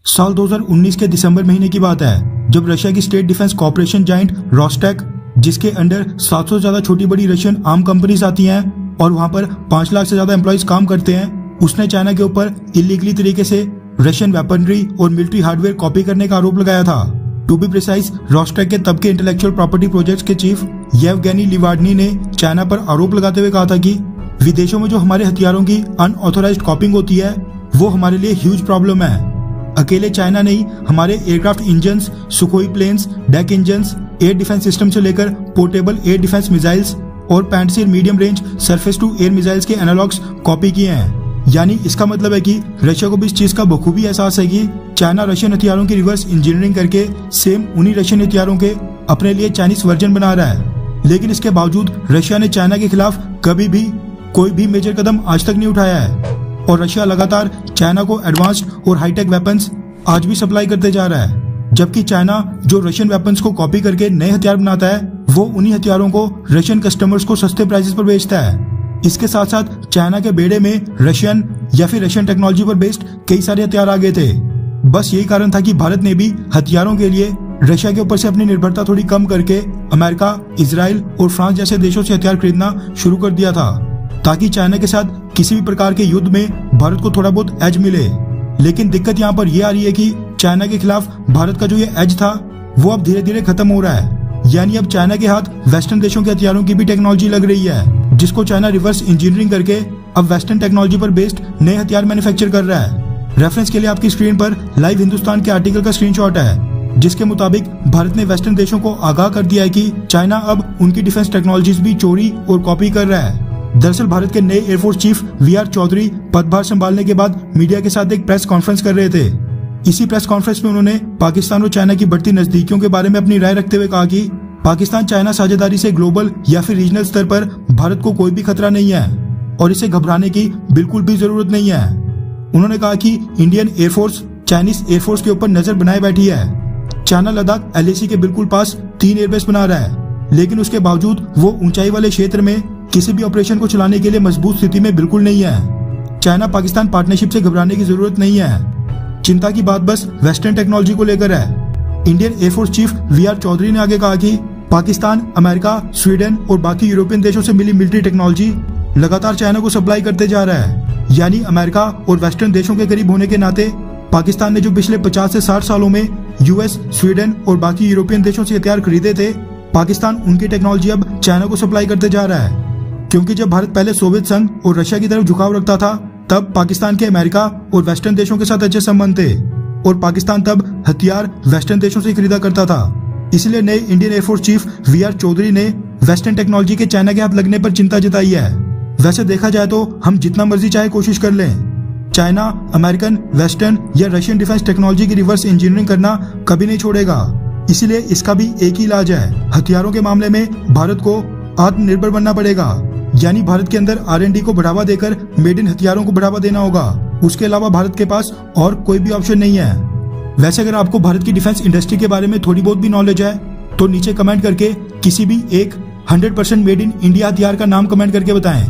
साल 2019 के दिसंबर महीने की बात है जब रशिया की state defence corporation giant Rostec, जिसके अंडर 700 से ज्यादा छोटी बड़ी रशियन आर्म कंपनीज आती हैं और वहां पर 5 लाख से ज्यादा एम्प्लॉइज काम करते हैं, उसने चाइना के ऊपर इलीगली तरीके से रशियन वेपनरी और मिलिट्री हार्डवेयर कॉपी करने का आरोप लगाया था। टू बी प्रिसाइज, रोस्टेक के तब के इंटेलेक्चुअल प्रॉपर्टी प्रोजेक्ट्स के चीफ येवगेनी लिवार्डनी ने चाइना पर आरोप लगाते हुए कहा था कि विदेशों में जो हमारे हथियारों की अनऑथोराइज्ड कॉपिंग होती है वो हमारे लिए ह्यूज प्रॉब्लम है। अकेले चाइना नहीं, हमारे aircraft engines, Sukhoi planes, deck engines, air defence system से लेकर पोर्टेबल एयर डिफेंस मिसाइल्स और Pantsir medium range surface to air missiles के एनालॉग्स कॉपी किए हैं। यानी इसका मतलब है कि रशिया को भी इस चीज का बखूबी एहसास है कि चाइना रशियन हथियारों की रिवर्स इंजीनियरिंग करके सेम उन्हीं रशियन हथियारों के अपने लिए चाइनीज वर्जन बना रहा है। लेकिन इसके बावजूद रशिया ने चाइना के खिलाफ कभी भी कोई भी मेजर कदम आज तक नहीं उठाया है और रशिया लगातार चाइना को एडवांस्ड और हाईटेक वेपन्स आज भी सप्लाई करते जा रहा है, जबकि चाइना जो रशियन वेपन्स को कॉपी करके नए हथियार बनाता है वो उन्हीं हथियारों को रशियन कस्टमर्स को सस्ते प्राइसेस पर बेचता है। इसके साथ साथ चाइना के बेड़े में रशियन या फिर रशियन टेक्नोलॉजी पर बेस्ड कई सारे हथियार आ गए थे। बस यही कारण था कि भारत ने भी हथियारों के लिए रशिया के ऊपर से अपनी निर्भरता थोड़ी कम करके अमेरिका, इजराइल और फ्रांस जैसे देशों से हथियार खरीदना शुरू कर दिया था, ताकि चाइना के साथ किसी भी प्रकार के युद्ध में भारत को थोड़ा बहुत एज मिले। लेकिन दिक्कत यहाँ पर यह आ रही है कि चाइना के खिलाफ भारत का जो ये एज था वो अब धीरे धीरे खत्म हो रहा है। यानी अब चाइना के हाथ वेस्टर्न देशों के हथियारों की भी टेक्नोलॉजी लग रही है, जिसको चाइना रिवर्स इंजीनियरिंग करके अब वेस्टर्न टेक्नोलॉजी पर बेस्ड नए हथियार मैन्युफैक्चर कर रहा है। रेफरेंस के लिए आपकी स्क्रीन पर लाइव हिंदुस्तान के आर्टिकल का स्क्रीनशॉट है, जिसके मुताबिक भारत ने वेस्टर्न देशों को आगाह कर दिया है कि चाइना अब उनकी डिफेंस टेक्नोलॉजीज भी चोरी और कॉपी कर रहा है। दरअसल भारत के नए एयरफोर्स चीफ वी.आर. चौधरी पदभार संभालने के बाद मीडिया के साथ एक प्रेस कॉन्फ्रेंस कर रहे थे। इसी प्रेस कॉन्फ्रेंस में उन्होंने पाकिस्तान और चाइना की बढ़ती नजदीकियों के बारे में अपनी राय रखते हुए कहा कि पाकिस्तान चाइना साझेदारी से ग्लोबल या फिर रीजनल स्तर पर भारत को कोई भी खतरा नहीं है और इसे घबराने की बिल्कुल भी जरूरत नहीं है। उन्होंने कहा कि इंडियन एयरफोर्स चाइनीज एयरफोर्स के ऊपर नजर बनाए बैठी है। चाइना लद्दाख LAC के बिल्कुल पास 3 एयरबेस बना रहा है, लेकिन उसके बावजूद वो ऊंचाई वाले क्षेत्र में किसी भी ऑपरेशन को चलाने के लिए मजबूत स्थिति में बिल्कुल नहीं है। चाइना पाकिस्तान पार्टनरशिप से घबराने की जरूरत नहीं है। चिंता की बात बस वेस्टर्न टेक्नोलॉजी को लेकर है। Indian air force chief V R. Chaudhari ने आगे कहा कि पाकिस्तान, अमेरिका, स्वीडन और बाकी यूरोपियन देशों से मिली मिलिट्री टेक्नोलॉजी लगातार चाइना को सप्लाई करते जा रहा है। यानी अमेरिका और वेस्टर्न देशों के करीब होने के नाते पाकिस्तान ने जो पिछले 50 से 60 सालों में US, स्वीडन और बाकी यूरोपियन देशों से हथियार खरीदे थे, पाकिस्तान उनकी टेक्नोलॉजी अब चाइना को सप्लाई करते जा रहा है। क्योंकि जब भारत पहले सोवियत संघ और रशिया की तरफ झुकाव रखता था, तब पाकिस्तान के अमेरिका और वेस्टर्न देशों के साथ अच्छे संबंध थे और पाकिस्तान तब हथियार वेस्टर्न देशों से खरीदा करता था। इसलिए नए Indian air force chief V R. Chaudhari ने वेस्टर्न टेक्नोलॉजी के चाइना के हाथ लगने पर चिंता जताई है। वैसे देखा जाए तो हम जितना मर्जी चाहे कोशिश कर लें, चाइना अमेरिकन, वेस्टर्न या रशियन डिफेंस टेक्नोलॉजी की रिवर्स इंजीनियरिंग करना कभी नहीं छोड़ेगा। इसलिए इसका भी एक ही इलाज है, हथियारों के मामले में भारत को आत्मनिर्भर बनना पड़ेगा। यानी भारत के अंदर R&D को बढ़ावा देकर मेड इन हथियारों को बढ़ावा देना होगा। उसके अलावा भारत के पास और कोई भी ऑप्शन नहीं है। वैसे अगर आपको भारत की डिफेंस इंडस्ट्री के बारे में थोड़ी बहुत भी नॉलेज है तो नीचे कमेंट करके किसी भी एक 100% मेड इन इंडिया हथियार का नाम कमेंट करके बताएं।